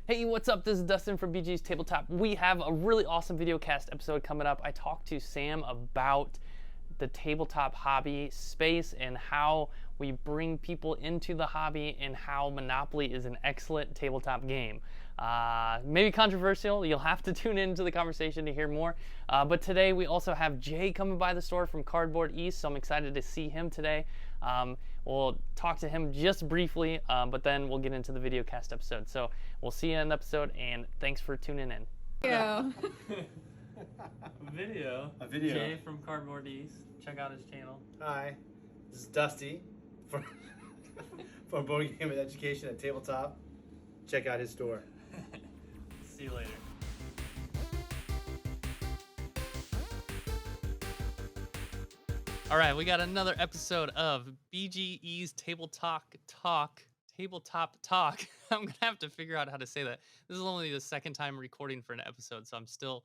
Hey, what's up? This is Dustin from BGE's Tabletop. We have a really awesome VideoCast episode coming up. I talked to Sam about the tabletop hobby space and how we bring people into the hobby and how Monopoly is an excellent tabletop game. Maybe controversial. You'll have to tune into the conversation to hear more. But today we also have Jay coming by the store from Cardboard East, so I'm excited to see him today. We'll talk to him just briefly, but then we'll get into the VideoCast episode. So we'll see you in the episode, and thanks for tuning in. Yeah. A video. Jay from Cardboard East. Check out his channel. Hi, this is Dusty from Board Game and Education at Tabletop. Check out his store. See you later. All right, we got another episode of BGE's Tabletop Talk. I'm gonna have to figure out how to say that. This is only the second time recording for an episode, so I'm still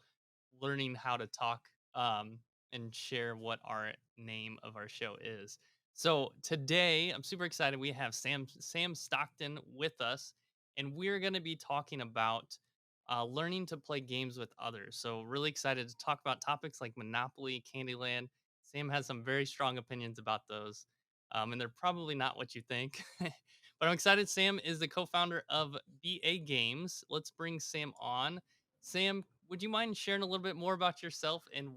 learning how to talk and share what our name of our show is. So today, I'm super excited. We have Sam Stockton with us, and we're going to be talking about learning to play games with others. So really excited to talk about topics like Monopoly, Candyland. Sam has some very strong opinions about those, and they're probably not what you think. But I'm excited. Sam is the co-founder of B.A. Games. Let's bring Sam on. Sam, would you mind sharing a little bit more about yourself and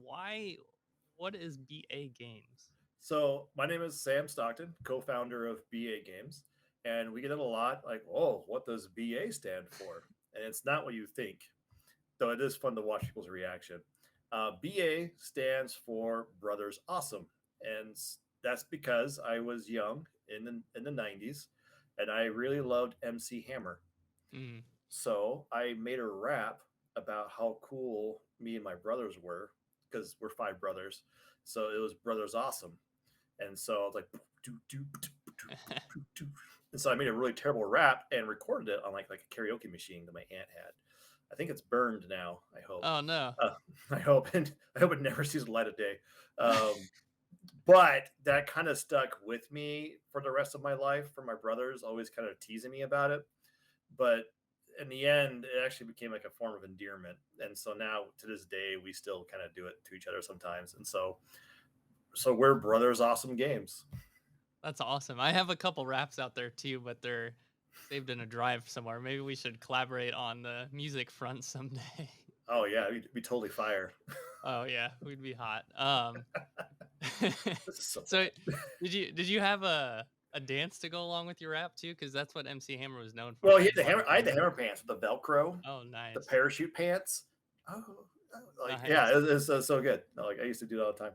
what is B.A. Games? So my name is Sam Stockton, co-founder of BA Games, and we get it a lot like, oh, what does BA stand for? And it's not what you think, though it is fun to watch people's reaction. BA stands for Brothers Awesome, and that's because I was young in the 90s, and I really loved MC Hammer. Mm. So I made a rap about how cool me and my brothers were because we're five brothers. So it was Brothers Awesome. And so I was like, and so I made a really terrible rap and recorded it on like a karaoke machine that my aunt had. I think it's burned now. I hope. Oh no! I hope, and I hope it never sees the light of day. But that kind of stuck with me for the rest of my life. For my brothers, always kind of teasing me about it. But in the end, it actually became like a form of endearment. And so now to this day, we still kind of do it to each other sometimes. And so we're Brothers Awesome Games. That's awesome. I have a couple raps out there too, but they're saved in a drive somewhere. Maybe we should collaborate on the music front someday. Oh yeah, we'd be totally fire. Oh yeah, we'd be hot. So did you have a dance to go along with your rap too? Because that's what MC Hammer was known for. Well, he had the hammer. I had the hammer pants with the Velcro. Oh, nice. The parachute pants. Oh, like nice. yeah, it's so good. Like I used to do that all the time.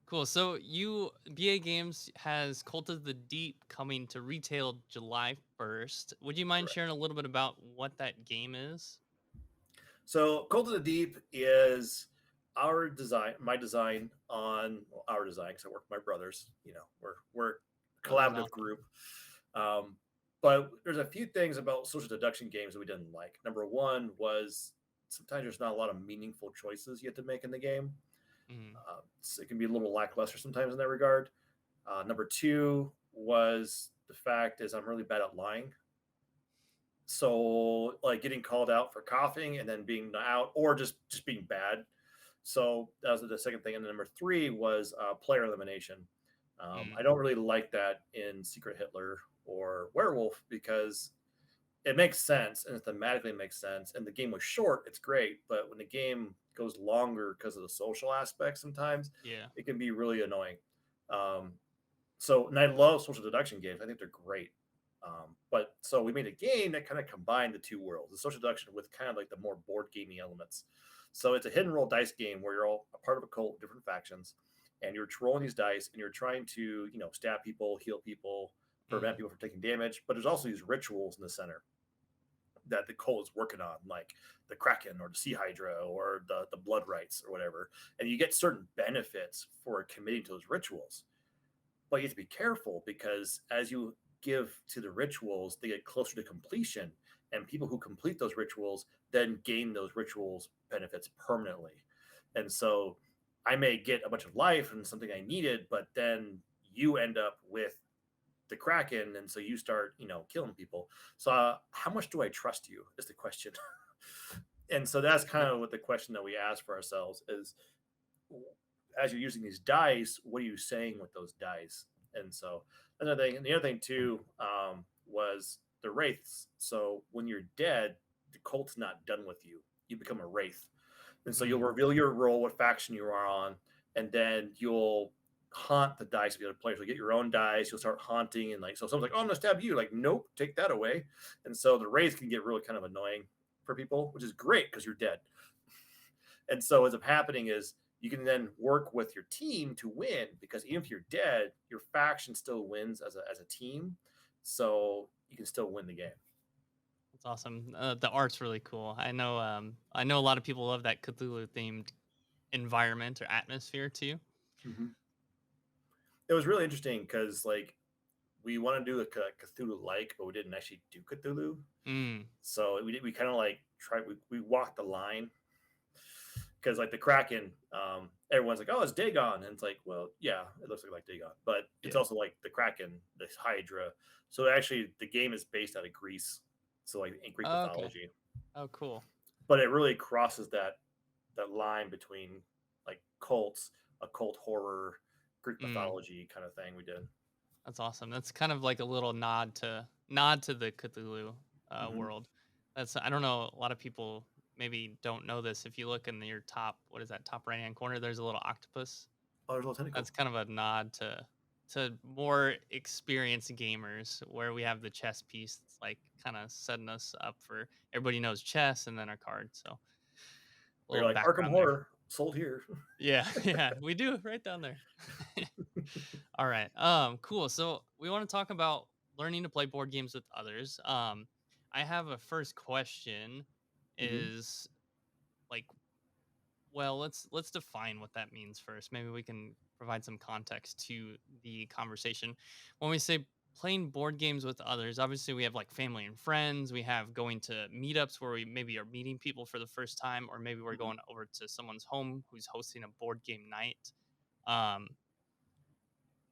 Cool. So BA Games has Cult of the Deep coming to retail July 1st. Would you mind sharing a little bit about what that game is? So Cult of the Deep is our design, my design on our design because I work with my brothers. You know, we're a collaborative group. But there's a few things about social deduction games that we didn't like. Number one was sometimes there's not a lot of meaningful choices you have to make in the game. Mm-hmm. So it can be a little lackluster sometimes in that regard. Number two was the fact is I'm really bad at lying. So like getting called out for coughing and then being out or just being bad. So that was the second thing. And then number three was player elimination. I don't really like that in Secret Hitler or Werewolf because it makes sense and it thematically makes sense. And the game was short, it's great. But when the game goes longer because of the social aspect sometimes, it can be really annoying. And I love social deduction games. I think they're great. But so we made a game that kind of combined the two worlds, the social deduction with kind of like the more board gaming elements. So it's a hidden roll dice game where you're all a part of a cult, different factions, and you're rolling these dice and you're trying to, stab people, heal people, prevent people from taking damage. But there's also these rituals in the center that the cult is working on, like the Kraken or the Sea Hydra or the Blood Rites or whatever. And you get certain benefits for committing to those rituals. But you have to be careful because as you give to the rituals, they get closer to completion. And people who complete those rituals then gain those rituals benefits permanently. And so I may get a bunch of life and something I needed, but then you end up with the Kraken, and so you start, killing people. So how much do I trust you? Is the question. And so that's kind of what the question that we ask for ourselves is, as you're using these dice, what are you saying with those dice? And so another thing, and the other thing too, was the wraiths. So when you're dead, the cult's not done with you. You become a wraith, and so you'll Mm. reveal your role, what faction you are on, and then you'll haunt the dice of the other players. You'll get your own dice. You'll start haunting, and like so, someone's like, "Oh, I'm gonna stab you." Like, nope, take that away. And so the wraiths can get really kind of annoying for people, which is great because you're dead. And so what ends up happening is you can then work with your team to win because even if you're dead, your faction still wins as a team. So you can still win the game. That's awesome. The art's really cool. I know a lot of people love that Cthulhu themed environment or atmosphere too. Mm-hmm. It was really interesting because like we want to do a Cthulhu like, but we didn't actually do Cthulhu. Mm. So we kind of like tried. We walked the line because like the Kraken, everyone's like, oh, it's Dagon, and it's like, well, yeah, it looks like Dagon, but it's Yeah. also like the Kraken, this Hydra. So actually, the game is based out of Greece, so like in Greek Oh, okay. mythology. Oh, cool. But it really crosses that line between like cults, occult horror, Greek Mm. mythology kind of thing. We did. That's awesome. That's kind of like a little nod to the Cthulhu Mm-hmm. world. That's I don't know. A lot of people maybe don't know this. If you look in your top, what is that top right hand corner? There's a little octopus. Oh, there's a little tentacle. That's kind of a nod to more experienced gamers, where we have the chess piece. That's like kind of setting us up for everybody knows chess and then our cards. So a Where little you're like Arkham background there. Horror sold here. Yeah, yeah, we do right down there. All right. Cool. So we want to talk about learning to play board games with others. I have a first question Mm-hmm. is like, well, let's define what that means first. Maybe we can provide some context to the conversation. When we say playing board games with others, obviously we have like family and friends, we have going to meetups where we maybe are meeting people for the first time, or maybe we're Mm-hmm. going over to someone's home who's hosting a board game night. Um,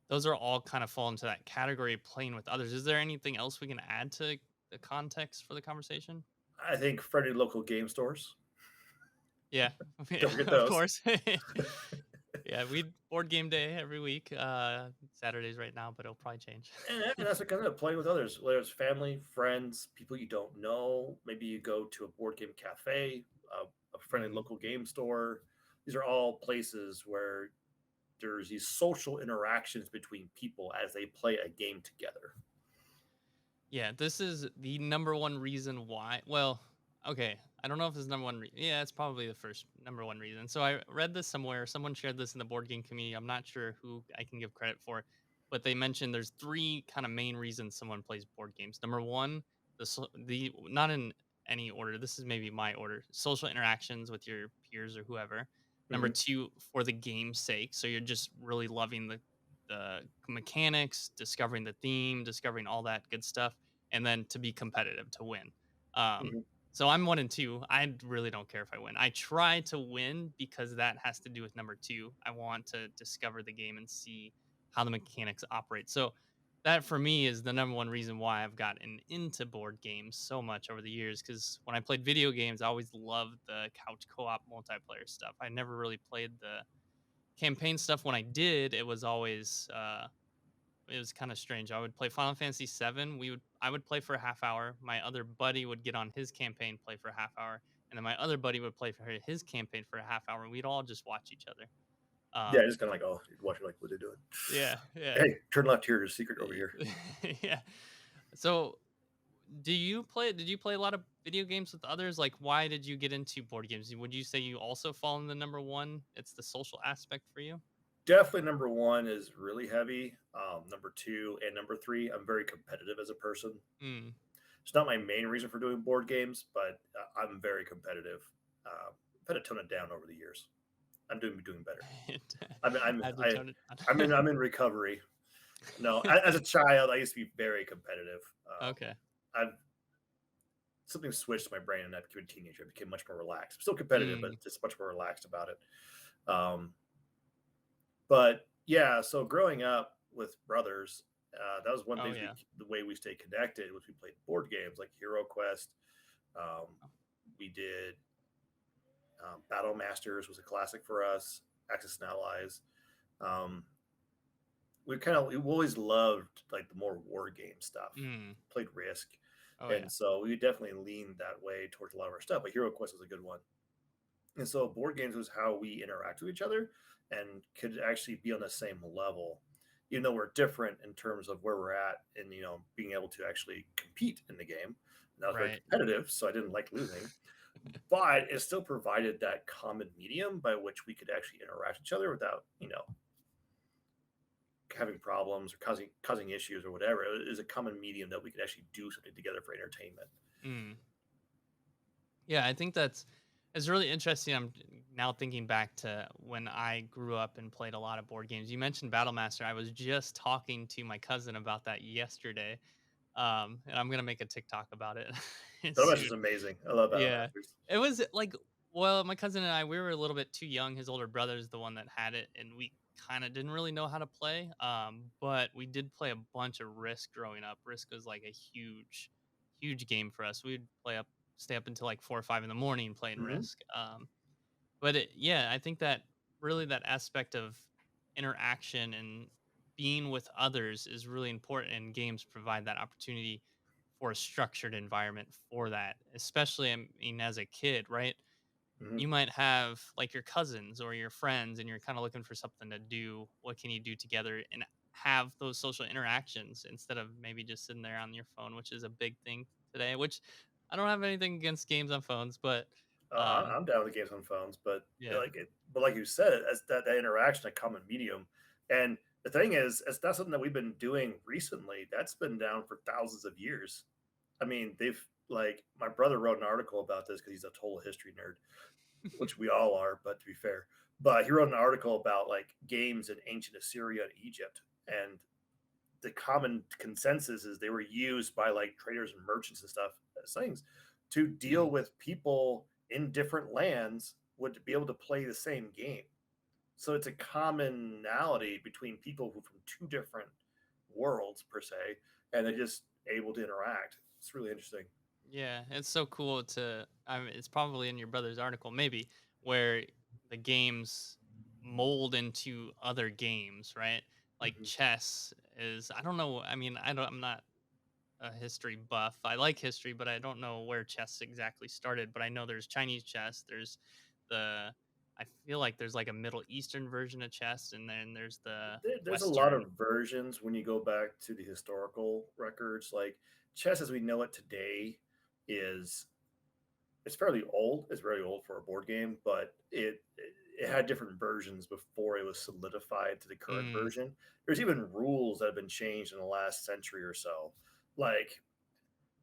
those are all kind of fall into that category of playing with others. Is there anything else we can add to the context for the conversation? I think friendly local game stores. Yeah, Don't yeah, forget of those. course. Yeah, we board game day every week. Saturdays right now, but it'll probably change. And that's what kind of playing with others, whether it's family, friends, people you don't know. Maybe you go to a board game cafe, a friendly Mm. local game store. These are all places where there's these social interactions between people as they play a game together. Yeah, this is the number one reason why. Well, okay, I don't know if it's number one. Yeah, it's probably the first number one reason. So I read this somewhere. Someone shared this in the board game community. I'm not sure who I can give credit for, but they mentioned there's three kind of main reasons someone plays board games. Number one, the not in any order. This is maybe my order. Social interactions with your peers or whoever. Number Mm-hmm. two, for the game's sake. So you're just really loving the mechanics, discovering the theme, discovering all that good stuff, and then to be competitive to win. Um, Mm-hmm. so I'm 1 and 2. I really don't care if I win. I try to win because that has to do with number two. I want to discover the game and see how the mechanics operate. So that for me is the number one reason why I've gotten into board games so much over the years. Because when I played video games, I always loved the couch co-op multiplayer stuff. I never really played the campaign stuff. When I did, it was kind of strange. I would play Final Fantasy 7. I would play for a half hour. My other buddy would get on his campaign, play for a half hour, and then my other buddy would play for his campaign for a half hour, and we'd all just watch each other. Yeah, Um, just kind of like, oh, you're watching like what they're doing. yeah, yeah, Hey, turn left here. There's a secret over here. yeah. So, Did you play a lot of video games with others? Like, why did you get into board games? Would you say you also fall in the number one? It's the social aspect for you. Definitely number one is really heavy. Number two and number three, I'm very competitive as a person. Mm. It's not my main reason for doing board games, but I'm very competitive. I've had to tone it down over the years. I'm doing better. I'm I'm Had to I, tone it I'm in down. I'm in recovery. No, as a child, I used to be very competitive. Okay. I've something switched in my brain, and I became a teenager. I became much more relaxed. Still competitive, Mm. but just much more relaxed about it. Um, but yeah, so growing up with brothers, That was one of Oh the things yeah. the way we stayed connected was we played board games like Hero Quest. Um, Oh, we did Battle Masters was a classic for us. Axis and Allies. Um, we always loved like the more war game stuff. mm, Played Risk, oh yeah. and so we definitely leaned that way towards a lot of our stuff. But Hero Quest was a good one, and so board games was how we interact with each other and could actually be on the same level, even though we're different in terms of where we're at and being able to actually compete in the game. And that was very Right. competitive, so I didn't like losing, but it still provided that common medium by which we could actually interact with each other without having problems or causing issues or whatever. It is a common medium that we could actually do something together for entertainment. Mm. Yeah, I think that's it's really interesting. I'm now thinking back to when I grew up and played a lot of board games. You mentioned Battle Master. I was just talking to my cousin about that yesterday. And I'm gonna make a TikTok about it Battle Masters is soon. amazing. I love Battle Yeah. Masters. It was like, well, my cousin and I, we were a little bit too young. His older brother's the one that had it, and we kind of didn't really know how to play. But we did play a bunch of Risk growing up. Risk was like a huge game for us. We'd stay up until like 4 or 5 in the morning playing Hmm. Risk. But yeah, I think that really that aspect of interaction and being with others is really important, and games provide that opportunity for a structured environment for that. Especially, I mean, as a kid, right? Hmm. You might have like your cousins or your friends, and you're kind of looking for something to do. What can you do together and have those social interactions instead of maybe just sitting there on your phone, which is a big thing today. Which I don't have anything against games on phones, but um, I'm down with games on phones, but yeah. like you said, as that interaction, a common medium, and the thing is that's something that we've been doing recently. That's been down for thousands of years. I mean, they've like my brother wrote an article about this because he's a total history nerd, which we all are, but to be fair, but he wrote an article about like games in ancient Assyria and Egypt, and the common consensus is they were used by like traders and merchants and stuff as things to deal Mm, with people in different lands would be able to play the same game. So it's a commonality between people who from two different worlds per se, and they're just able to interact. It's really interesting. yeah, it's so cool to. I mean, it's probably in your brother's article, maybe, where the games mold into other games, right? Like Hmm. chess is. I don't know. I mean, I don't. I'm not a history buff. I like history, but I don't know where chess exactly started. But I know there's Chinese chess. There's the. I feel like there's like a Middle Eastern version of chess, and then there's the There's a lot Western. of versions when you go back to the historical records. Like chess as we know it today is it's fairly old. It's very old for a board game, but it had different versions before it was solidified to the current Mm, version. There's even rules that have been changed in the last century or so. Like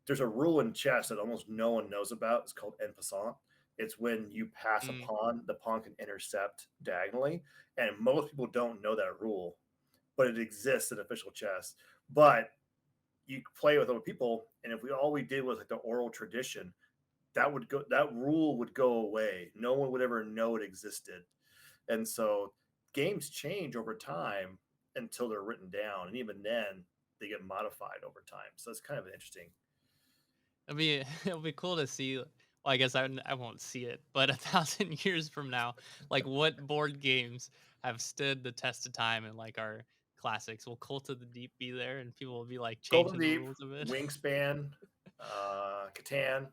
there's a rule in chess that almost no one knows about. It's called en passant. It's when you pass a mm, pawn, the pawn can intercept diagonally, and most people don't know that rule, but it exists in official chess. But you play with other people, and if we did was like the oral tradition, that rule would go away. No one would ever know it existed. And so games change over time until they're written down. And even then they get modified over time. So it's kind of interesting. it'll be it'll be cool to see. Well, I guess I won't see it, but 1,000 years from now, like what board games have stood the test of time and like are classics? Will Cult of the Deep be there, and people will be like Golden changing the Deep, rules of it? Wingspan, Catan,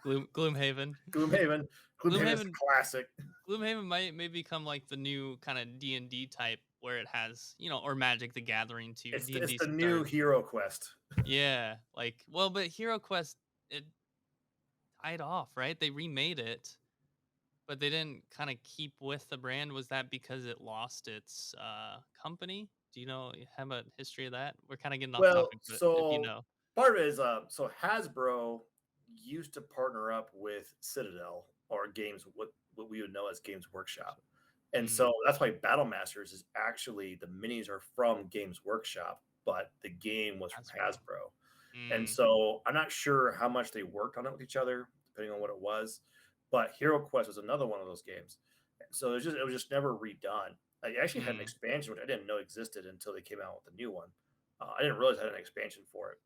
Gloomhaven. Gloomhaven. Gloomhaven is Gloomhaven. a classic. Gloomhaven might may become like the new kind of D&D type where it has, or Magic the Gathering too. It's D&D the new started. Hero Quest. Yeah, like well, but Hero Quest it died off, right? They remade it, but they didn't kind of keep with the brand. Was that because it lost its company? Do you know you have a history of that? We're kind of getting off Well, topic, but if you so know. part of it is so Hasbro used to partner up with Citadel or Games what we would know as Games Workshop. And Mm, so that's why Battle Masters is actually the minis are from Games Workshop, but the game was from Hasbro. Hasbro. And Mm, so I'm not sure how much they worked on it with each other, depending on what it was. But Hero Quest was another one of those games. So it was just never redone. I actually had an mm, expansion which I didn't know existed until they came out with the new one. I didn't realize I had an expansion for it,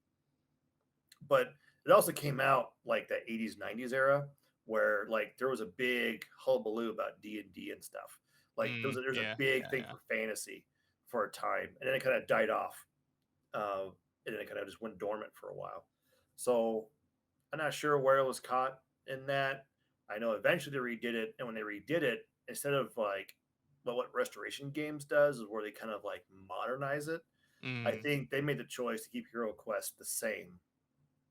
but it also came out like the 80s 90s era where like there was a big hullabaloo about D&D and stuff. Like there's a Yeah, big yeah, thing yeah. for fantasy for a time, and then it kind of died off, uh, and then it kind of just went dormant for a while. So I'm not sure where it was caught in that. I know eventually they redid it, and when they redid it, instead of like what restoration games does is where they kind of like modernize it. I Mm, think they made the choice to keep Hero Quest the same,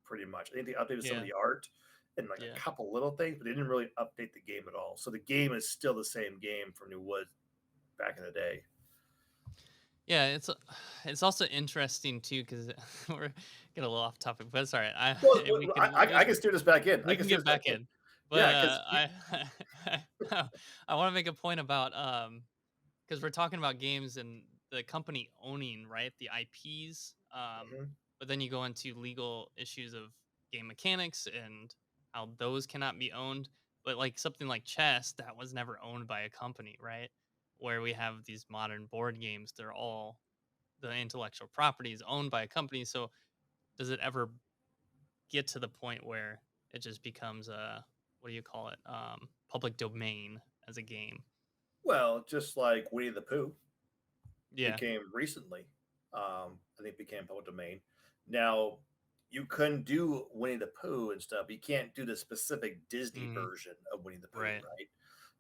pretty much. I think they updated some of yeah, the art and like a yeah. couple little things, but they didn't really update the game at all. So the game is still the same game from New Wood back in the day. Yeah, it's also interesting too because we're getting a little off topic, but it's all right. Well, We I, can I can steer this back in. I we can can steer get this back back in. in, but Yeah, because I want to make a point about because we're talking about games and the company owning right the IPs, but then you go into legal issues of game mechanics and how those cannot be owned. But like something like chess, that was never owned by a company, right? Where we have these modern board games, they're all the intellectual property is owned by a company. So does it ever get to the point where it just becomes a what do you call it? Public domain as a game. well, just like Winnie the Pooh Yeah. became recently, I think became public domain. Now you couldn't do Winnie the Pooh and stuff. You can't do the specific Disney Mm, version of Winnie the Pooh, right. right?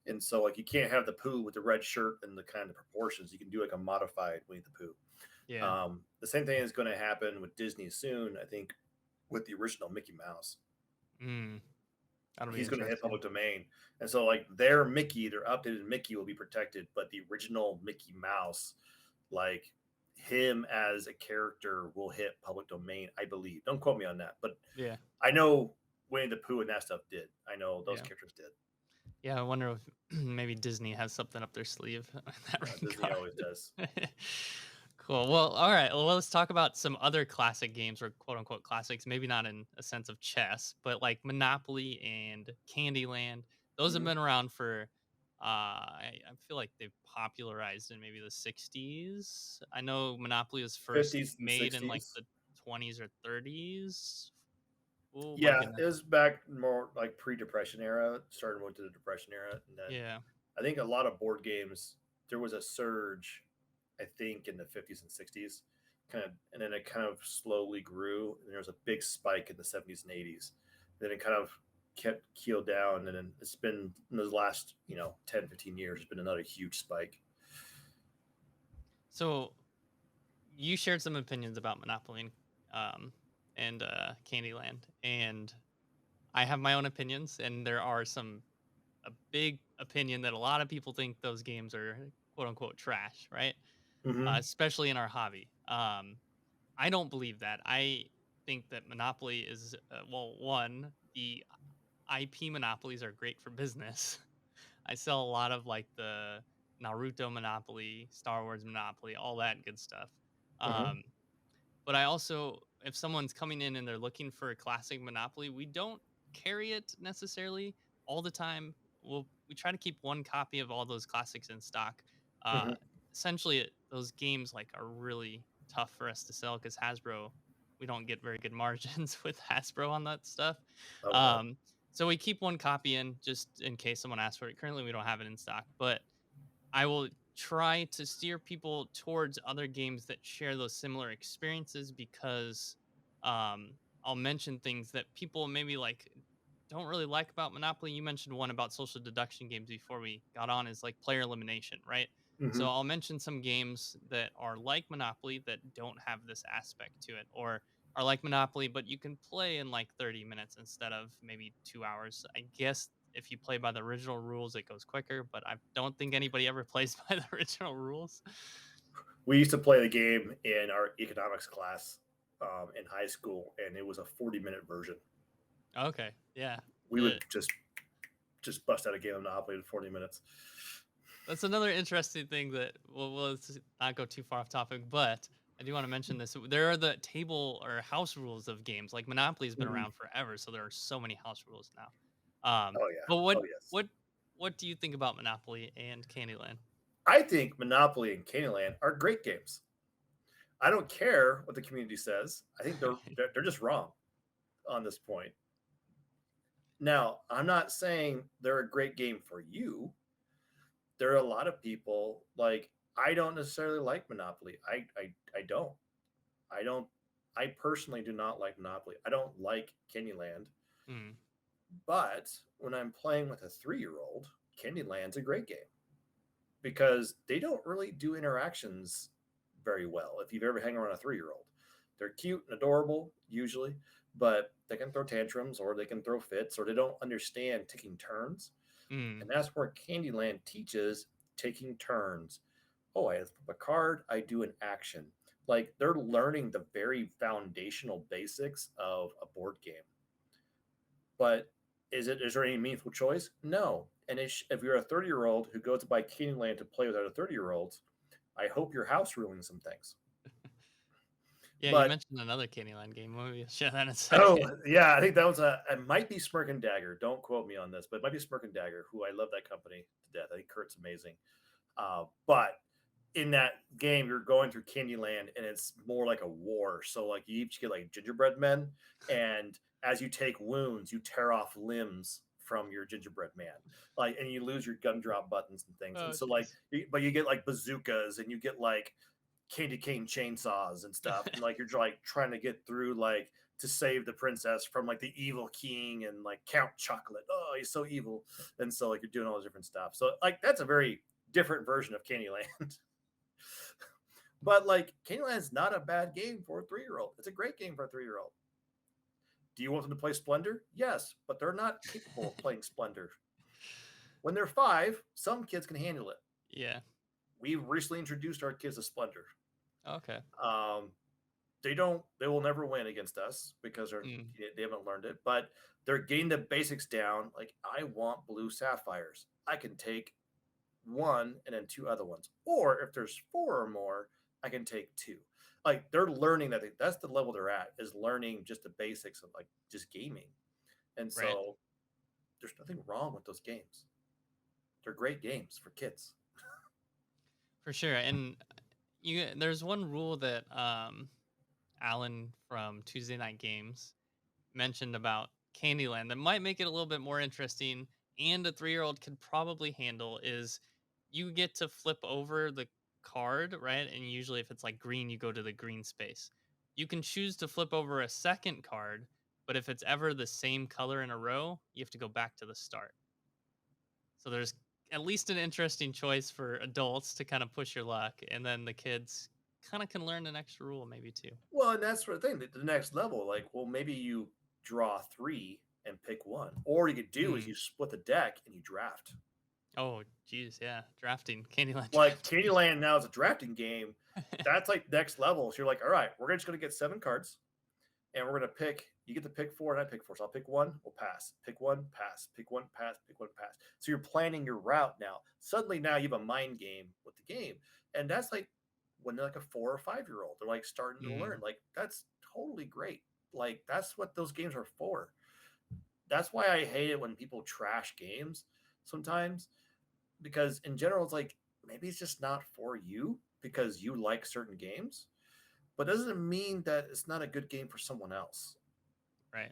And so like you can't have the Pooh with the red shirt and the kind of proportions. You can do like a modified Winnie the Pooh. Yeah. The same thing is going to happen with Disney soon, I think, with the original Mickey Mouse. Mm, that'll be He's going to hit interesting. public domain, and so like their Mickey, their updated Mickey will be protected, but the original Mickey Mouse, like him as a character, will hit public domain, I believe. Don't quote me on that, but Yeah. I know Winnie the Pooh and that stuff did. I know those Yeah. characters did. Yeah. I wonder if maybe Disney has something up their sleeve in that Disney always does. regard. Cool. Well, all right. Well, let's talk about some other classic games or quote unquote classics, maybe not in a sense of chess, but like Monopoly and Candyland. Those have Mm-hmm. been around for, I feel like they've popularized in maybe the 60s. I know Monopoly was first 50s and made in like 60s. the 20s or 30s. Oh, my Yeah, goodness. it was back more like pre-depression era, started with the depression era, and then Yeah. I think a lot of board games. There was a surge, I think, in the 50s and 60s, kind of, and then it kind of slowly grew. And there was a big spike in the 70s and 80s. Then it kind of kept keeled down, and then it's been in those last 10, 15 years. It's been another huge spike. So you shared some opinions about Monopoly um, and Candyland, and I have my own opinions, and there are a big opinion that a lot of people think those games are quote unquote trash, right? Mm-hmm. Especially in our hobby. I don't believe that. I think that Monopoly is well, one, the IP monopolies are great for business. I sell a lot of like the Naruto Monopoly, Star Wars Monopoly, all that good stuff. Mm-hmm. Um, but I also, if someone's coming in and they're looking for a classic Monopoly, we don't carry it necessarily all the time. We try to keep one copy of all those classics in stock. Uh, Mm-hmm. essentially, those games like are really tough for us to sell because Hasbro, we don't get very good margins with Hasbro on that stuff. Oh no. Um, so we keep one copy in just in case someone asks for it. Currently, we don't have it in stock, but I will try to steer people towards other games that share those similar experiences because I'll mention things that people maybe like don't really like about Monopoly. You mentioned one about social deduction games before we got on is like player elimination, right? Mm-hmm. So I'll mention some games that are like Monopoly that don't have this aspect to it or are like Monopoly, but you can play in like 30 minutes instead of maybe 2 hours. I guess if you play by the original rules, it goes quicker, but I don't think anybody ever plays by the original rules. We used to play the game in our economics class in high school, and it was a 40-minute version. Okay, yeah. We would just bust out a game of Monopoly in 40 minutes. That's another interesting thing that well, let's not go too far off topic, but I do want to mention this. There are the table or house rules of games. Like Monopoly's been Mm-hmm. around forever, so there are so many house rules now. Oh yeah. But Oh yes. what do you think about Monopoly and Candyland? I think Monopoly and Candyland are great games. I don't care what the community says. I think they're just wrong on this point. Now, I'm not saying they're a great game for you. There are a lot of people like I don't necessarily like Monopoly. I don't. I don't. I personally do not like Monopoly. I don't like Candyland. Mm, But when I'm playing with a 3-year-old, Candyland's a great game because they don't really do interactions very well. If you've ever hang around a 3-year-old, they're cute and adorable usually, but they can throw tantrums or they can throw fits or they don't understand taking turns. mm, And that's where Candyland teaches taking turns. Oh, I flip a card, I do an action. Like they're learning the very foundational basics of a board game. But is there any meaningful choice? No. And if you're a 30-year-old who goes to buy Candyland to play with other 30-year-olds, I hope your house ruins some things. yeah, you But mentioned another Candyland game. Maybe share that in a oh second. yeah, I think that was it might be Smirk and Dagger. Don't quote me on this, but it might be Smirk and Dagger, who I love that company to death. I think Kurt's amazing. But in that game, you're going through Candyland, and it's more like a war. So like you each get like gingerbread men, and as you take wounds, you tear off limbs from your gingerbread man, like, and you lose your gun drop buttons and things. And Oh, so like, jeez. but you get like bazookas, and you get like candy cane chainsaws and stuff, and like you're like trying to get through like to save the princess from like the evil king and like Count Chocolate. Oh, he's so evil, and so like you're doing all this different stuff. So like that's a very different version of Candyland. But like Candyland's not a bad game for a 3-year-old. It's a great game for a 3-year-old. Do you want them to play Splendor? Yes, but they're not capable of playing Splendor. When they're 5, some kids can handle it. Yeah. We recently introduced our kids to Splendor. Okay. Um, they will never win against us because Mm, they haven't learned it, but they're getting the basics down. Like I want blue sapphires. I can take one and then 2 other ones. Or if there's 4 or more, I can take 2. Like they're learning that that's the level they're at is learning just the basics of like just gaming. And right. so there's nothing wrong with those games. They're great games for kids. For sure. And there's one rule that Alan from Tuesday Night Games mentioned about Candyland that might make it a little bit more interesting and a 3-year-old could probably handle is you get to flip over the card, right? And usually if it's like green, you go to the green space. You can choose to flip over a second card, but if it's ever the same color in a row, you have to go back to the start. So there's at least an interesting choice for adults to kind of push your luck, and then the kids kind of can learn an extra rule maybe too. Well, and that's sort of thing. The next level, like, well, maybe you draw 3 and pick one. Or you could do is Mm. you split the deck and you draft. Oh, geez, yeah, drafting, Candyland Like drafting. Candyland now is a drafting game. That's like next level. So you're like, all right, we're just gonna get 7 cards, and we're gonna pick. You get to pick 4, and I pick 4. So I'll pick one. We'll pass. Pick one. Pass. Pick one. Pass. Pick one. Pass. So you're planning your route now. Suddenly now you have a mind game with the game, and that's like when they're like a 4 or 5-year-old. They're like starting to Mm, learn. Like that's totally great. Like that's what those games are for. That's why I hate it when people trash games sometimes because in general it's like maybe it's just not for you because you like certain games, but doesn't mean that it's not a good game for someone else. right.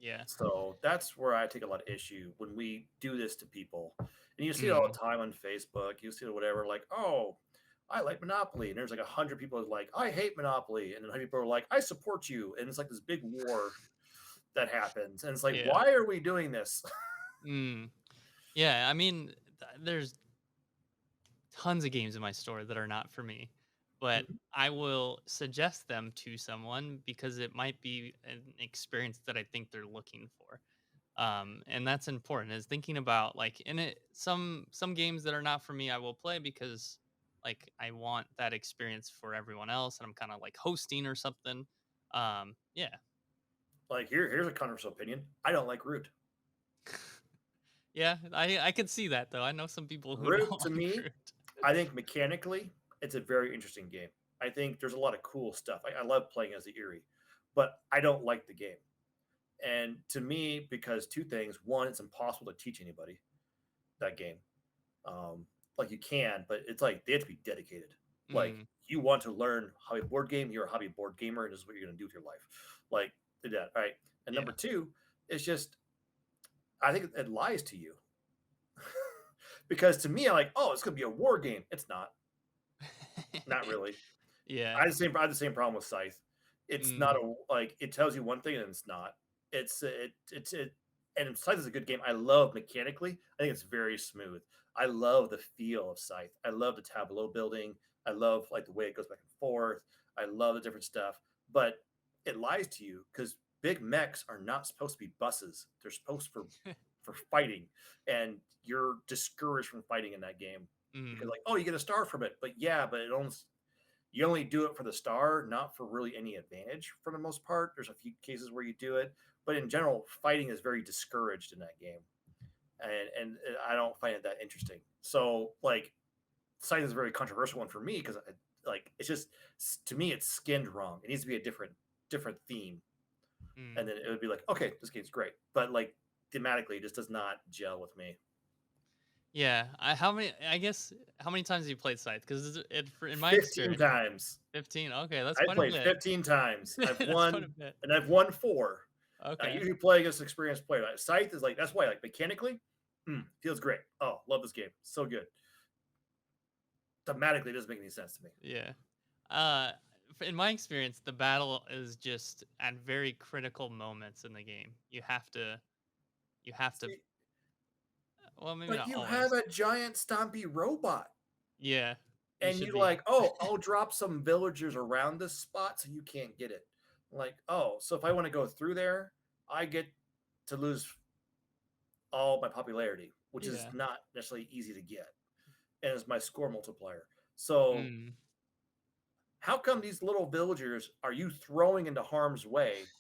Yeah. So that's where I take a lot of issue when we do this to people. And you see it all Mm, the time on Facebook, you see it whatever, like, oh, I like Monopoly. And there's like 100 people who's like, I hate Monopoly. And then 100 people are like, I support you. And it's like this big war that happens. And it's like, yeah. why are we doing this? Mm, yeah. I mean, there's tons of games in my store that are not for me, but I will suggest them to someone because it might be an experience that I think they're looking for. And that's important is thinking about like in it some games that are not for me I will play because like I want that experience for everyone else and I'm kind of like hosting or something. Yeah. Like here's a controversial opinion. I don't like Root. Yeah, I could see that though. I know some people who don't Root to like me, fruit. I think mechanically, it's a very interesting game. I think there's a lot of cool stuff. I love playing as the Erie, but I don't like the game. And to me, because 2 things: one, it's impossible to teach anybody that game. Um, like you can, but it's like they have to be dedicated. Like, Mm, you want to learn hobby board game, you're a hobby board gamer, and this is what you're going to do with your life. Like, that, right? And number yeah. two is just, I think it lies to you. Because to me, I'm like, oh, it's going to be a war game. It's not. Not really. Yeah. I had the same problem with Scythe. It's not Mm, a like it tells you one thing and it's not. It and Scythe is a good game. I love mechanically. I think it's very smooth. I love the feel of Scythe. I love the tableau building. I love like the way it goes back and forth. I love the different stuff. But it lies to you because big mechs are not supposed to be buses. They're supposed for fighting, and you're discouraged from fighting in that game because mm, like, oh, you get a star from it, but yeah, but it only you only do it for the star, not for really any advantage for the most part. There's a few cases where you do it, but in general, fighting is very discouraged in that game, and I don't find it that interesting. So like, Scythe is a very controversial one for me because like it's just to me it's skinned wrong. It needs to be a different theme, and mm. then it would be like, okay, this game's great, but like thematically, it just does not gel with me. Yeah. How many? I guess how many times have you played Scythe? Because in my 15 experience, times. 15. Okay, that's I quite a played bit. 15 times. I've That's quite a won, bit. and I've won four. I Okay. usually play against experienced players. Scythe is like that's why like mechanically, feels great. Oh, love this game, so good. Thematically, it doesn't make any sense to me. Yeah. Uh, in my experience, the battle is just at very critical moments in the game. You have to. See, Well, maybe but not you have always. a giant stompy robot, Yeah, you and should you be. like, oh, I'll drop some villagers around this spot so you can't get it. Like, oh, so if I want to go through there, I get to lose all my popularity, which is Yeah. not necessarily easy to get, and it's my score multiplier. So Mm. how come these little villagers are you throwing into harm's way?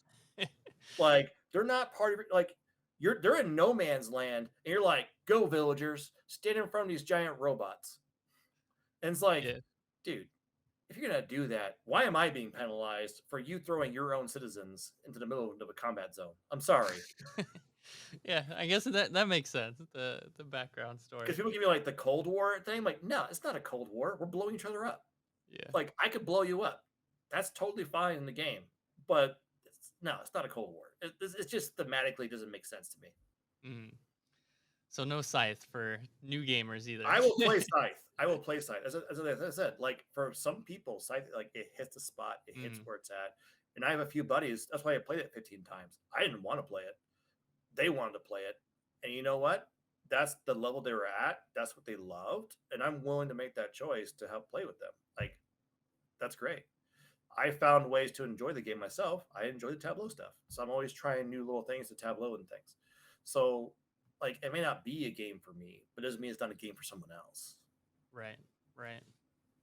Like they're not part of it. Like they're in no man's land, and you're like, go villagers, stand in front of these giant robots. And it's like, Yeah. dude, if you're gonna do that, why am I being penalized for you throwing your own citizens into the middle of a combat zone? I'm sorry. Yeah, I guess that makes sense. The background Because story. people give me like the Cold War thing. Like, no, it's not a Cold War. We're blowing each other up. Yeah. Like, I could blow you up. That's totally fine in the game. But no, it's not a Cold War. It's just thematically doesn't make sense to me. Mm. So no scythe for new gamers either. I will play Scythe. I will play Scythe. As I said, like for some people, Scythe like it hits the spot, it hits Mm, where it's at. And I have a few buddies. That's why I played it 15 times. I didn't want to play it. They wanted to play it. And you know what? That's the level they were at. That's what they loved. And I'm willing to make that choice to help play with them. Like, that's great. I found ways to enjoy the game myself. I enjoy the Tableau stuff. So I'm always trying new little things to Tableau and things. So, like, it may not be a game for me, but it doesn't mean it's not a game for someone else. right. Right.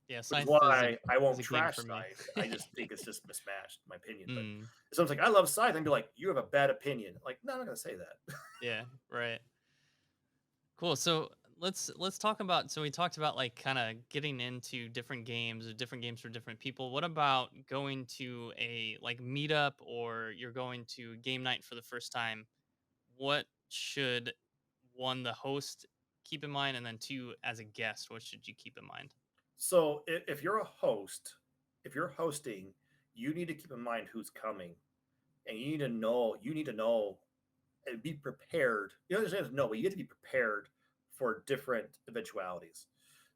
Yeah, Which is scythe why I is won't a game trash for me. Scythe. I just think it's just mismatched, in my opinion. But Mm, if someone's like, I love Scythe, I'd be like, you have a bad opinion. Like, no, I'm not going to say that. yeah. Right. Cool. So let's talk about. So we talked about like kind of getting into different games or different games for different people. What about going to a like meetup or you're going to game night for the first time? What should one the host keep in mind, and then two as a guest, what should you keep in mind? So if you're a host, if you're hosting, you need to keep in mind who's coming, and you need to know and be prepared. You don't just know, but you get to be prepared for different eventualities.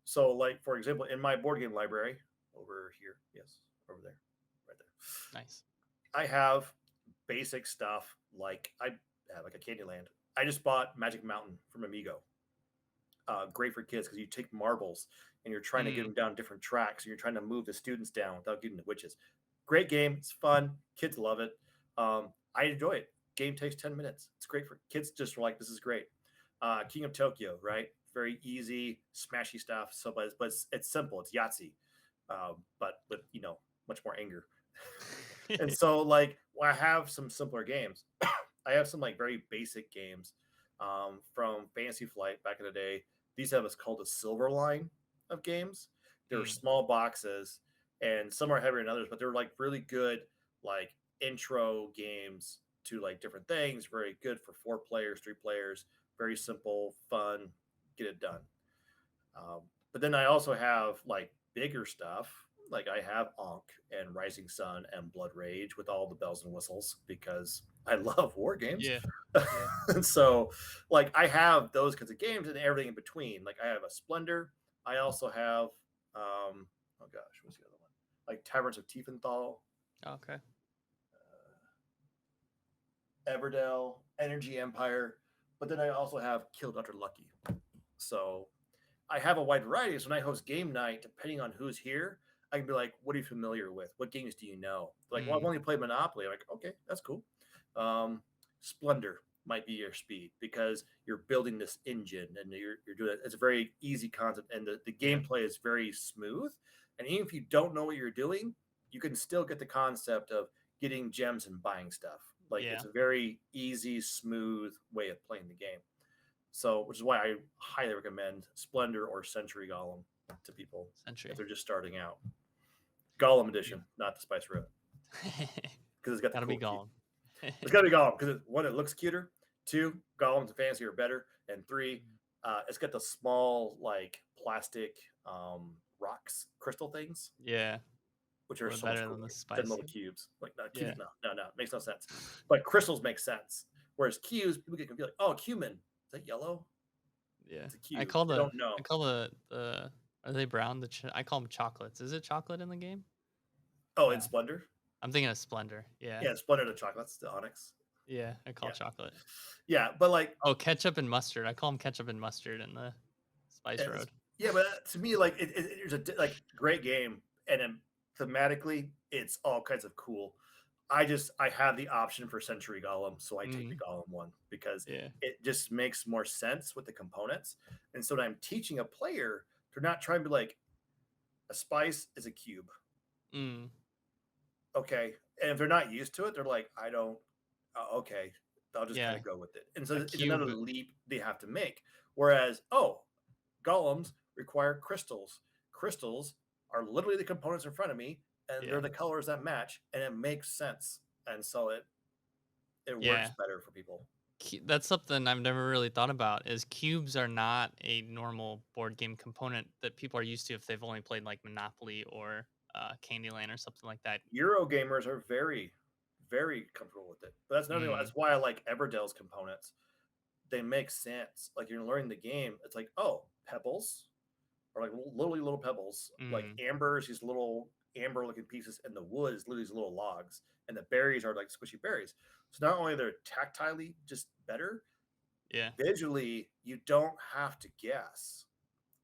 So, like for example, in my board game library over here, yes, over there, right there, Nice. I have basic stuff like I have like a Candyland. I just bought Magic Mountain from Amigo. Great for kids because you take marbles and you're trying to get Mm, them down different tracks. And you're trying to move the students down without getting the witches. Great game. It's fun. Kids love it. I enjoy it. Game takes 10 minutes. It's great for kids. Just like this is great. King of Tokyo, right? Very easy, smashy stuff. So, it's simple. It's Yahtzee, but with much more anger. And so, like, I have some simpler games. I have some like very basic games from Fantasy Flight back in the day. These have what's called a silver line of games. They're mm, small boxes, and some are heavier than others, but they're like really good, like intro games to like different things. Very good for 4 players, 3 players. Very simple, fun, get it done. But then I also have like bigger stuff, like I have Ankh and Rising Sun and Blood Rage with all the bells and whistles because I love war games. Yeah. Yeah. And so, like, I have those kinds of games and everything in between. Like, I have a Splendor. I also have, oh gosh, what's the other one? Like Taverns of Tiefenthal, Okay. Everdell, Energy Empire, but then I also have Kill Dr. Lucky. So I have a wide variety. So when I host game night, depending on who's here, I can be like, "What are you familiar with? What games do you know?" Like, well, I've Mm, only played Monopoly. I'm like, okay, that's cool. Splendor might be your speed because you're building this engine and you're doing it. It's a very easy concept, and the yeah. gameplay is very smooth. And even if you don't know what you're doing, you can still get the concept of getting gems and buying stuff. Like Yeah. it's a very easy, smooth way of playing the game. So, which is why I highly recommend Splendor or Century Golem to people if Century. they're just starting out. Golem Yeah. edition, not the Spice Road, because it's got the Gotta be cool cube. Gollum. It's got to be Golem because one, it looks cuter. Two, Golems and fancy are better. And three, it's got the small like plastic rocks, crystal things, Yeah. which A are little so much better than the cooler than spice. little cubes. Like no, Yeah. cubes, no, makes no sense. But crystals make sense. Whereas cubes, people get confused. Like, oh, cumin, is that yellow? Yeah. It's a cube. They don't I know. call the are they brown? I call them chocolates. Is it chocolate in the game? Oh, in No. Splendor. I'm thinking of Splendor. Yeah. Yeah, Splendor the chocolates, the onyx. Yeah. I call Yeah, it chocolate. yeah, but like, Oh, ketchup and mustard. I call them ketchup and mustard in the Spice it's, Road. yeah, but to me, like, it's a like great game, and then thematically, it's all kinds of cool. I have the option for Century Golem, so I take the Mm, Golem one because yeah. it just makes more sense with the components. And so when I'm teaching a player, they're not trying to be like a spice is a cube, Mm, okay, and if they're not used to it, they're like, I don't. Okay, I'll just kind yeah. of go with it. And A so it's another cube. leap they have to make. Whereas, oh, golems require crystals. Crystals are literally the components in front of me, and they're Yeah. the colors that match, and it makes sense. And so it works Yeah. better for people. That's something I've never really thought about is cubes are not a normal board game component that people are used to if they've only played like Monopoly or Candyland or something like that. Euro gamers are very, very comfortable with it. But that's another thing. Mm, That's why I like Everdell's components. They make sense. Like you're learning the game. It's like, oh, pebbles are like literally little pebbles. Like mm, amber is these little amber looking pieces, and the wood is literally these little logs, and the berries are like squishy berries. So not only they're tactilely just better, yeah. visually you don't have to guess.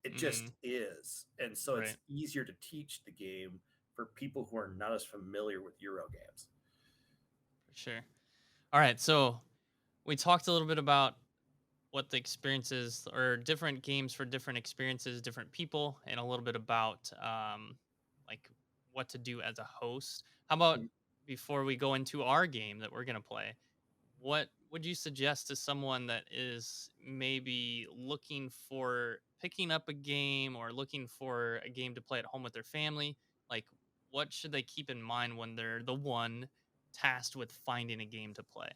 It just Mm, is, and so it's right. easier to teach the game for people who are not as familiar with Euro games. For sure. All right. So we talked a little bit about what the experiences or different games for different experiences, different people, and a little bit about like what to do as a host. How about before we go into our game that we're gonna play? What would you suggest to someone that is maybe looking for picking up a game or looking for a game to play at home with their family? Like, what should they keep in mind when they're the one tasked with finding a game to play?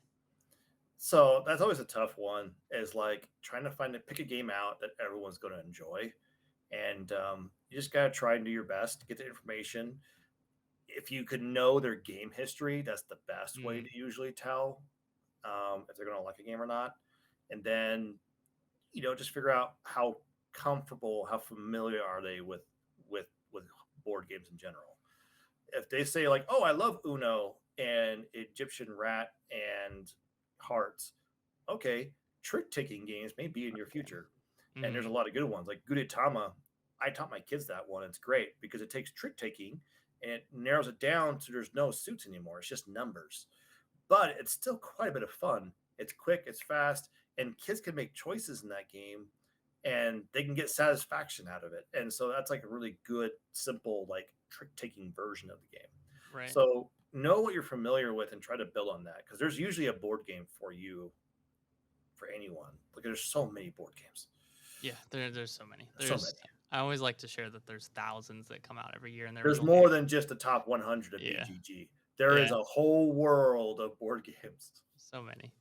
So that's always a tough one. Is like trying to pick a game out that everyone's going to enjoy, and you just gotta try and do your best to get the information. If you could know their game history, that's the best way Mm, to usually tell if they're going to like a game or not. And then just figure out how comfortable, how familiar are they with board games in general. If they say like, "Oh, I love Uno and Egyptian Rat and Hearts," okay, trick taking games may be in your okay. future, and there's a Mm, lot of good ones like Gudetama. I taught my kids that one. It's great because it takes trick taking and it narrows it down so there's no suits anymore. It's just numbers, but it's still quite a bit of fun. It's quick, it's fast, and kids can make choices in that game and they can get satisfaction out of it. And so that's like a really good, simple, like trick taking version of the game. right. So know what you're familiar with and try to build on that because there's usually a board game for you for anyone. Like there's so many board games. Yeah, there's so many. There's so many. I always like to share that there's thousands that come out every year, and there was There's only more than just the top 100 of yeah, BGG. There is yeah, a whole world of board games. so many.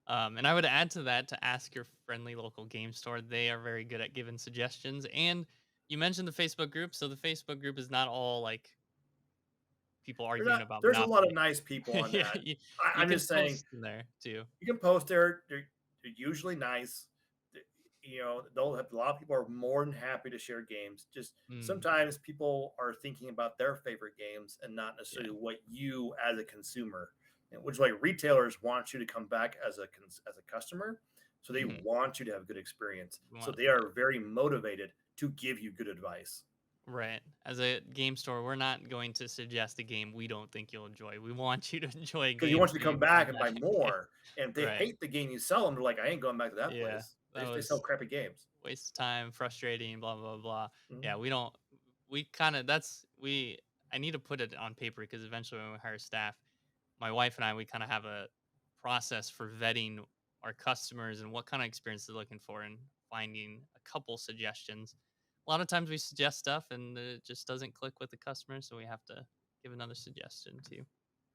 And I would add to that to ask your friendly local game store. They are very good at giving suggestions, and You mentioned the Facebook group, so the Facebook group is not all like people There's arguing not. about There's a lot of Monopoly. nice people on Yeah, that. you I'm can just saying post in there too. you can post there. They're usually nice. You know, they'll have a lot of people are more than happy to share games. Just Mm, sometimes people are thinking about their favorite games and not necessarily yeah. what you as a consumer, which like retailers want you to come back as a customer, so they Hmm. want you to have a good experience. We So want they are very motivated to give you good advice right. As a game store, we're not going to suggest a game we don't think you'll enjoy. We want you to enjoy because you games want you so to you come can come back and buy back. Yeah. more. And if they Right. hate the game you sell them, they're like, I ain't going back to that Yeah. place. That They sell was crappy games. waste of time, frustrating, blah blah blah. Mhm. Yeah, we don't. We kind of that's we. I need to put it on paper because eventually when we hire staff, my wife and I we kind of have a process for vetting our customers and what kind of experience they're looking for and finding a couple suggestions. A lot of times we suggest stuff and it just doesn't click with the customer, so we have to give another suggestion too.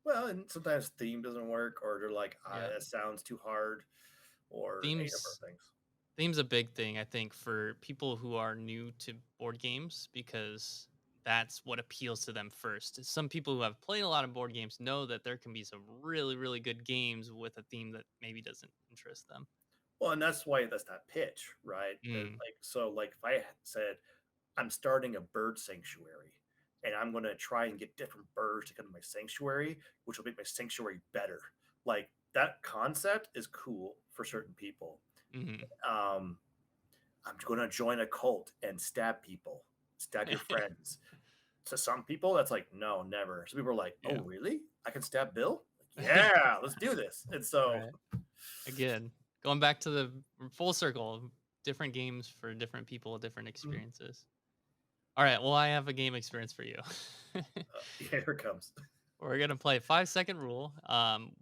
Well, and sometimes theme doesn't work, or they're like, Yeah, that sounds too hard, or any number of themes things. theme's a big thing, I think, for people who are new to board games because that's what appeals to them first. Some people who have played a lot of board games know that there can be some really, really good games with a theme that maybe doesn't interest them. Well, and that's why that's that pitch, right? Mm, Like, so, like, if I said I'm starting a bird sanctuary, and I'm going to try and get different birds to come to my sanctuary, which will make my sanctuary better. Like that concept is cool for certain people. mhm. Um, I'm going to join a cult and stab people, stab your friends. To some people, that's like, no, never. Some people are like, oh, Yeah. really? I can stab Bill? Like, yeah, let's do this. And so, Right. Again, going back to the full circle, different games for different people, different mm, experiences. All right. Well, I have a game experience for you. here it comes. We're gonna play 5 second rule.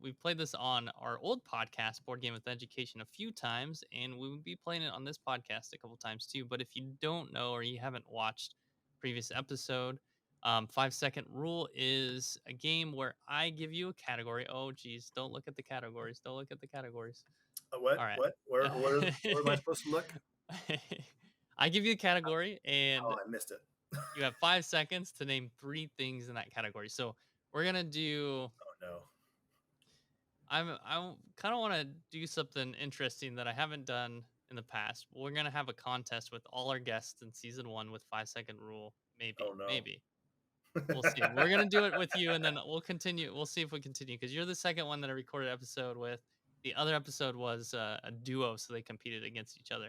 We played this on our old podcast, Board Game with Education, a few times, and we would be playing it on this podcast a couple times too. But if you don't know or you haven't watched previous episode, 5 second rule is a game where I give you a category. Oh, geez, don't look at the categories. Don't look at the categories. What? All right. What? Where am I supposed to look? I give you a category, and Oh, I missed it. you have 5 seconds to name three things in that category. So we're gonna do. Oh, no. I kind of want to do something interesting that I haven't done in the past. We're gonna have a contest with all our guests in season one with 5 second rule. Oh, Maybe, no. maybe we'll see. We're gonna do it with you, and then we'll continue. We'll see if we continue because you're the second one that I recorded episode with. The other episode was a duo, so they competed against each other.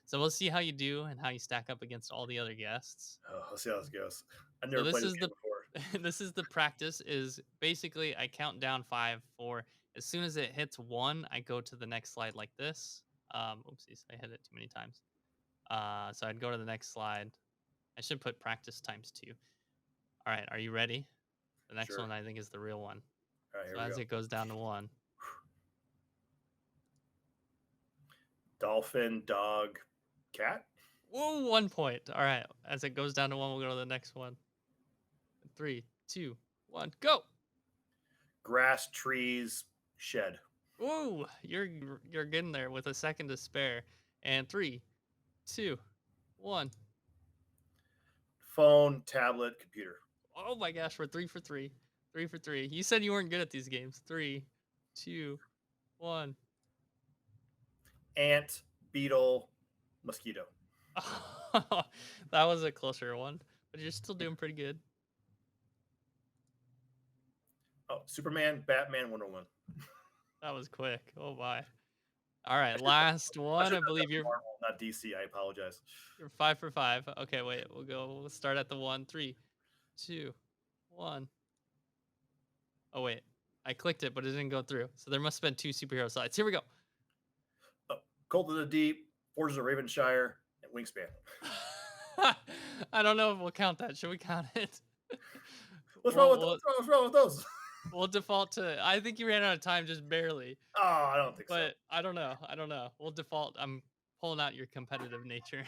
So we'll see how you do and how you stack up against all the other guests. Oh, let's see how this goes. I've So never this played this is the game before. this is the practice. Is basically I count down five, four. As soon as it hits one, I go to the next slide like this. Oopsies, I hit it too many times. So I'd go to the next slide. I should put practice times two. All right, are you ready? The next Sure. one I think is the real one. All right, here So we as go. it goes down to one, Dolphin, dog, cat, whoa, 1 point. All right, as it goes down to one, we'll go to the next one. Three, two, one, go. grass, trees, shed, Whoa, you're getting there with a second to spare. And three, two, one. phone, tablet, computer, Oh my gosh, we're three for three. Three for three. You said you weren't good at these games. Three, two, one. ant, beetle, mosquito. That was a closer one, but you're still doing pretty good. Oh, Superman, Batman, Wonder Woman. That was quick. Oh my. All right, I last one. should I have believe done you're Marvel, not DC. I apologize. you're 5 for 5. Okay, wait. We'll start at the one. Three, two, one. Oh wait. I clicked it, but it didn't go through. So there must have been two superhero slides. Here we go. Oh, Colt of the Deep, Forges of Ravenshire, and Wingspan. I don't know if we'll count that. Should we count it? What's wrong we'll, with we'll, what's wrong with those? we'll default to. I think you ran out of time just barely, Oh, I don't think so. but I don't know. I don't know. We'll default. I'm pulling out your competitive nature.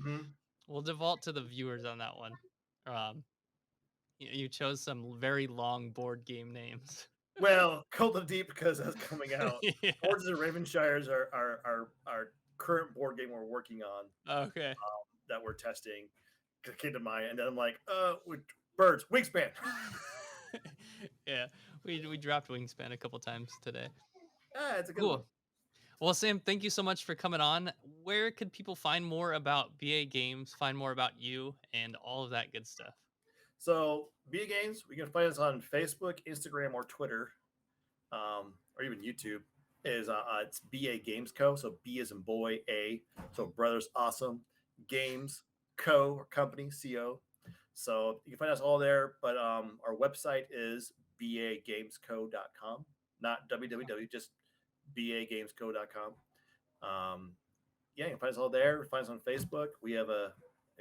Hmm. We'll default to the viewers on that one. Um, you chose some very long board game names. Well, Colt of the Deep because that's coming out. Yeah. Forges of Ravenshire is our current board game we're working on Okay. that we're testing. came to mind, and then I'm like, birds, wingspan. Yeah, we dropped Wingspan a couple times today. It's a good one. Cool. Well, Sam, thank you so much for coming on. Where could people find more about BA Games, find more about you, and all of that good stuff? So BA Games, we can find us on Facebook, Instagram, or Twitter, or even YouTube. It's BA Games Co. So B as in boy, A. So Brothers Awesome Games Co. or Company Co. So you can find us all there. But our website is bagamesco.com, not www, just bagamesco.com. Yeah, you can find us all there. Find us on Facebook. We have a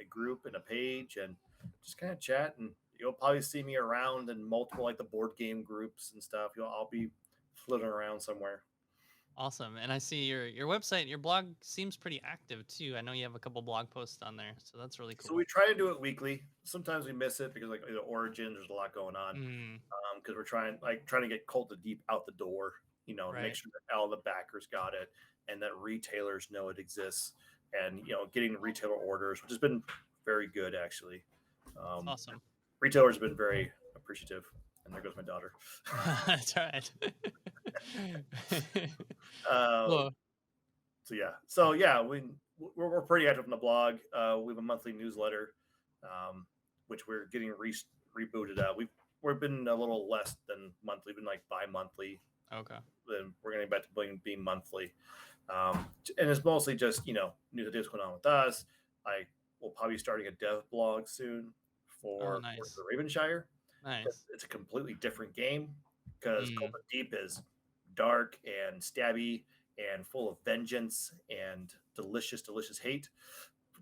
group and a page, and just kind of chat. And you'll probably see me around in multiple, like the board game groups and stuff. I'll be floating around somewhere. Awesome. And I see your website, your blog seems pretty active too. I know you have a couple blog posts on there, so that's really cool. So we try to do it weekly. Sometimes we miss it because like the Origins, there's a lot going on. Because we're trying to get Cult of Deep out the door. Right. Make sure that all the backers got it, and that retailers know it exists, and getting retailer orders, which has been very good actually. Awesome. Retailers have been very appreciative. And there goes my daughter. That's right. Cool. So yeah, we're pretty active on the blog. We have a monthly newsletter, which we're getting rebooted out. We've been a little less than monthly, been like bi-monthly. Okay. Then we're going to get back to being monthly, and it's mostly just news ideas going on with us. I will probably be starting a dev blog soon for the Ravenshire. Nice. It's a completely different game because Cult of Deep is dark and stabby and full of vengeance and delicious hate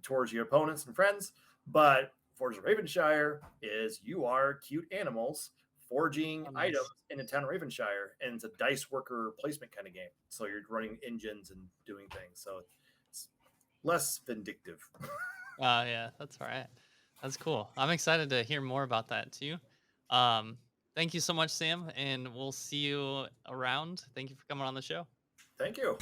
towards your opponents and friends. But Forges of Ravenshire is you are cute animals forging items in a town of Ravenshire, and it's a dice worker placement kind of game. So you're running engines and doing things. So it's less vindictive. Yeah, that's all right. That's cool. I'm excited to hear more about that too. Thank you so much, Sam, and we'll see you around. Thank you for coming on the show. Thank you.